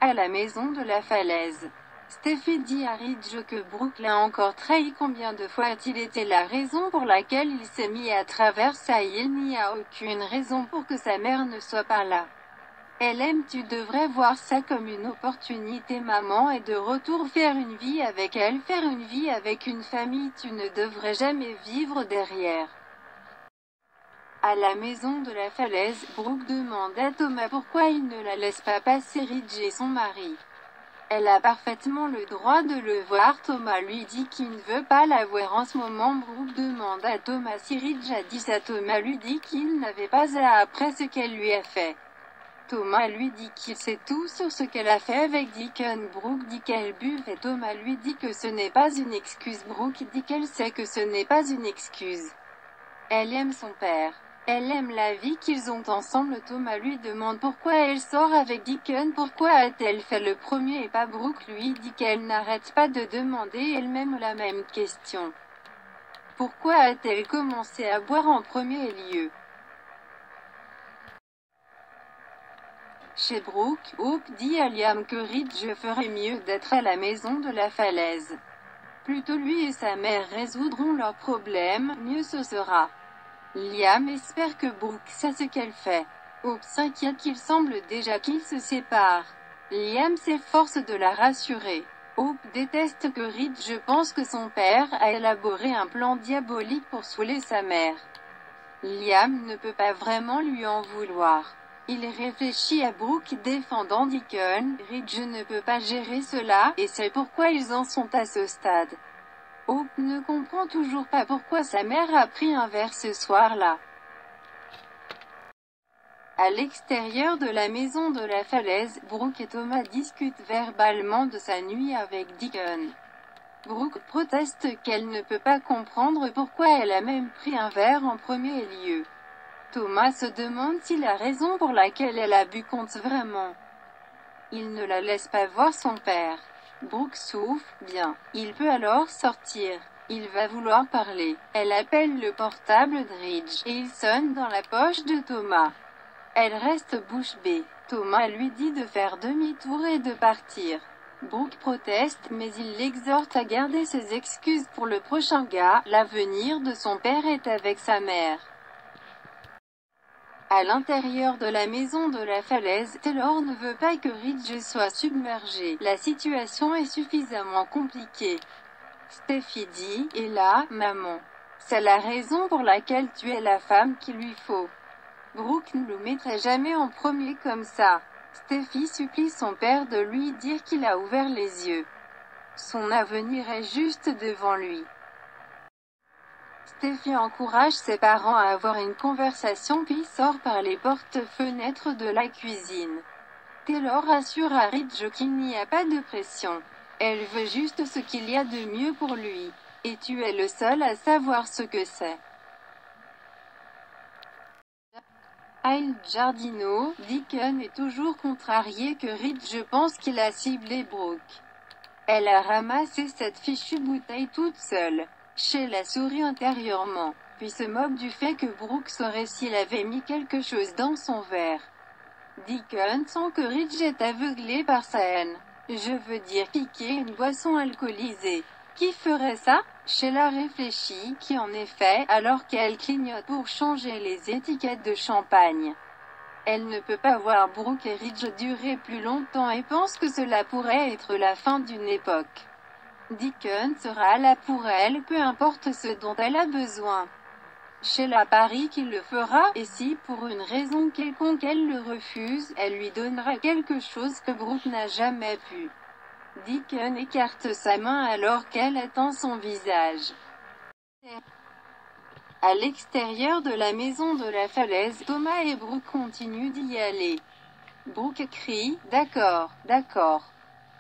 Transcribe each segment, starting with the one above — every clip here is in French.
À la maison de la falaise. Steffi dit à Ridge que Brooke l'a encore trahi. Combien de fois a-t-il été la raison pour laquelle il s'est mis à travers ça? Il n'y a aucune raison pour que sa mère ne soit pas là. Elle aime, tu devrais voir ça comme une opportunité. Maman est de retour, faire une vie avec elle, faire une vie avec une famille. Tu ne devrais jamais vivre derrière. À la maison de la falaise, Brooke demande à Thomas pourquoi il ne la laisse pas passer Ridge et son mari. Elle a parfaitement le droit de le voir. Thomas lui dit qu'il ne veut pas la voir en ce moment. Brooke demande à Thomas si Ridge a dit ça. Thomas lui dit qu'il n'avait pas à après ce qu'elle lui a fait. Thomas lui dit qu'il sait tout sur ce qu'elle a fait avec Deacon. Brooke dit qu'elle buvait. Thomas lui dit que ce n'est pas une excuse. Brooke dit qu'elle sait que ce n'est pas une excuse. Elle aime son père. Elle aime la vie qu'ils ont ensemble. Thomas lui demande pourquoi elle sort avec Deacon. Pourquoi a-t-elle fait le premier et pas Brooke? Lui dit qu'elle n'arrête pas de demander elle-même la même question. Pourquoi a-t-elle commencé à boire en premier lieu? Chez Brooke, Hope dit à Liam que Ridge ferait mieux d'être à la maison de la falaise. Plutôt lui et sa mère résoudront leurs problèmes, mieux ce sera. Liam espère que Brooke sait ce qu'elle fait. Hope s'inquiète qu'il semble déjà qu'ils se séparent. Liam s'efforce de la rassurer. Hope déteste que Ridge pense que son père a élaboré un plan diabolique pour saouler sa mère. Liam ne peut pas vraiment lui en vouloir. Il réfléchit à Brooke défendant Deacon. Ridge ne peut pas gérer cela, et c'est pourquoi ils en sont à ce stade. Hope ne comprend toujours pas pourquoi sa mère a pris un verre ce soir-là. À l'extérieur de la maison de la falaise, Brooke et Thomas discutent verbalement de sa nuit avec Deacon. Brooke proteste qu'elle ne peut pas comprendre pourquoi elle a même pris un verre en premier lieu. Thomas se demande si la raison pour laquelle elle a bu compte vraiment. Il ne la laisse pas voir son père. Brooke souffle. Bien. Il peut alors sortir. Il va vouloir parler. Elle appelle le portable de Ridge, et il sonne dans la poche de Thomas. Elle reste bouche bée. Thomas lui dit de faire demi-tour et de partir. Brooke proteste, mais il l'exhorte à garder ses excuses pour le prochain gars. L'avenir de son père est avec sa mère. À l'intérieur de la maison de la falaise, Taylor ne veut pas que Ridge soit submergé. La situation est suffisamment compliquée. Steffi dit, et là, maman. C'est la raison pour laquelle tu es la femme qu'il lui faut. Brooke ne le mettrait jamais en premier comme ça. Steffi supplie son père de lui dire qu'il a ouvert les yeux. Son avenir est juste devant lui. Steffi encourage ses parents à avoir une conversation puis sort par les portes-fenêtres de la cuisine. Taylor rassure à Ridge qu'il n'y a pas de pression. Elle veut juste ce qu'il y a de mieux pour lui. Et tu es le seul à savoir ce que c'est. À El Giardino, Deacon est toujours contrarié que Ridge pense qu'il a ciblé Brooke. Elle a ramassé cette fichue bouteille toute seule. Sheila sourit intérieurement, puis se moque du fait que Brooke saurait s'il avait mis quelque chose dans son verre. Deacon sent que Ridge est aveuglé par sa haine. Je veux dire piquer une boisson alcoolisée. Qui ferait ça? Sheila réfléchit, qui en effet, alors qu'elle clignote pour changer les étiquettes de champagne. Elle ne peut pas voir Brooke et Ridge durer plus longtemps et pense que cela pourrait être la fin d'une époque. Deacon sera là pour elle, peu importe ce dont elle a besoin. Sheila parie qu'il le fera, et si, pour une raison quelconque elle le refuse, elle lui donnera quelque chose que Brooke n'a jamais pu. Deacon écarte sa main alors qu'elle attend son visage. À l'extérieur de la maison de la falaise, Thomas et Brooke continuent d'y aller. Brooke crie, « D'accord, d'accord.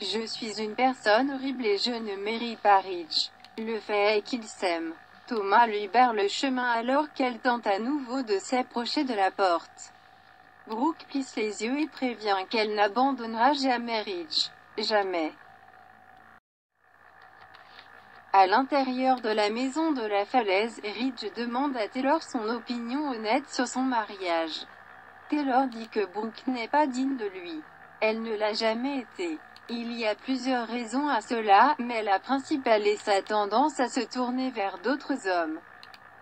Je suis une personne horrible et je ne mérite pas Ridge. Le fait est qu'ils s'aiment. » Thomas lui barre le chemin alors qu'elle tente à nouveau de s'approcher de la porte. Brooke plisse les yeux et prévient qu'elle n'abandonnera jamais Ridge. Jamais. À l'intérieur de la maison de la falaise, Ridge demande à Taylor son opinion honnête sur son mariage. Taylor dit que Brooke n'est pas digne de lui. Elle ne l'a jamais été. Il y a plusieurs raisons à cela, mais la principale est sa tendance à se tourner vers d'autres hommes,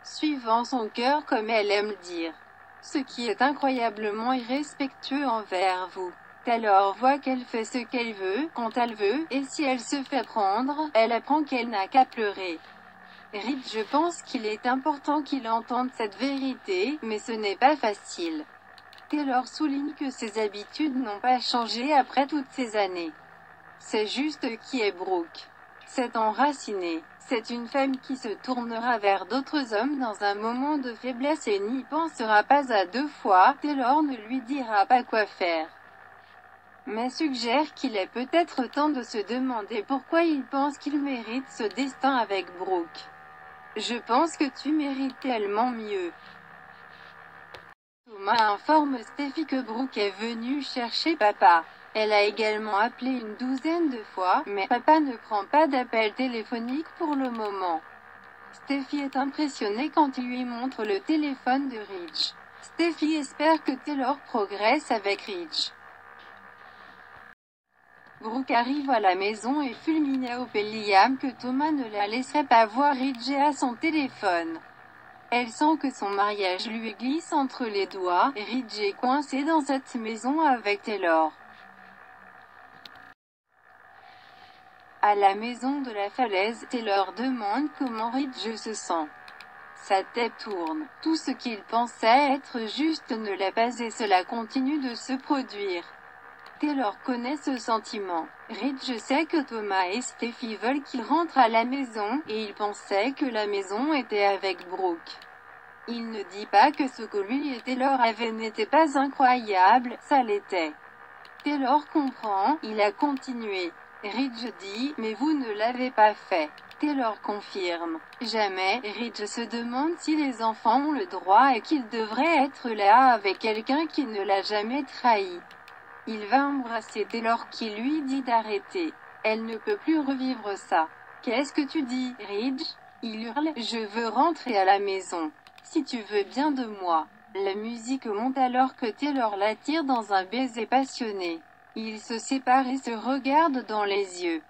suivant son cœur comme elle aime dire. Ce qui est incroyablement irrespectueux envers vous. Taylor voit qu'elle fait ce qu'elle veut, quand elle veut, et si elle se fait prendre, elle apprend qu'elle n'a qu'à pleurer. Reed, je pense qu'il est important qu'il entende cette vérité, mais ce n'est pas facile. Taylor souligne que ses habitudes n'ont pas changé après toutes ces années. C'est juste qui est Brooke. C'est enraciné. C'est une femme qui se tournera vers d'autres hommes dans un moment de faiblesse et n'y pensera pas à deux fois. Taylor ne lui dira pas quoi faire, mais suggère qu'il est peut-être temps de se demander pourquoi il pense qu'il mérite ce destin avec Brooke. Je pense que tu mérites tellement mieux. Thomas informe Steffi que Brooke est venue chercher papa. Elle a également appelé une douzaine de fois, mais papa ne prend pas d'appel téléphonique pour le moment. Steffi est impressionnée quand il lui montre le téléphone de Ridge. Steffi espère que Taylor progresse avec Ridge. Brooke arrive à la maison et fulmine à Liam que Thomas ne la laisserait pas voir Ridge à son téléphone. Elle sent que son mariage lui glisse entre les doigts, et Ridge est coincé dans cette maison avec Taylor. À la maison de la falaise, Taylor demande comment Ridge se sent. Sa tête tourne. Tout ce qu'il pensait être juste ne l'est pas et cela continue de se produire. Taylor connaît ce sentiment. Ridge sait que Thomas et Steffi veulent qu'il rentre à la maison, et il pensait que la maison était avec Brooke. Il ne dit pas que ce que lui et Taylor avaient n'était pas incroyable, ça l'était. Taylor comprend, il a continué. Ridge dit, mais vous ne l'avez pas fait. Taylor confirme. Jamais. Ridge se demande si les enfants ont le droit et qu'il devrait être là avec quelqu'un qui ne l'a jamais trahi. Il va embrasser Taylor qui lui dit d'arrêter. Elle ne peut plus revivre ça. Qu'est-ce que tu dis, Ridge? Il hurle, je veux rentrer à la maison. Si tu veux bien de moi. La musique monte alors que Taylor l'attire dans un baiser passionné. Ils se séparent et se regardent dans les yeux.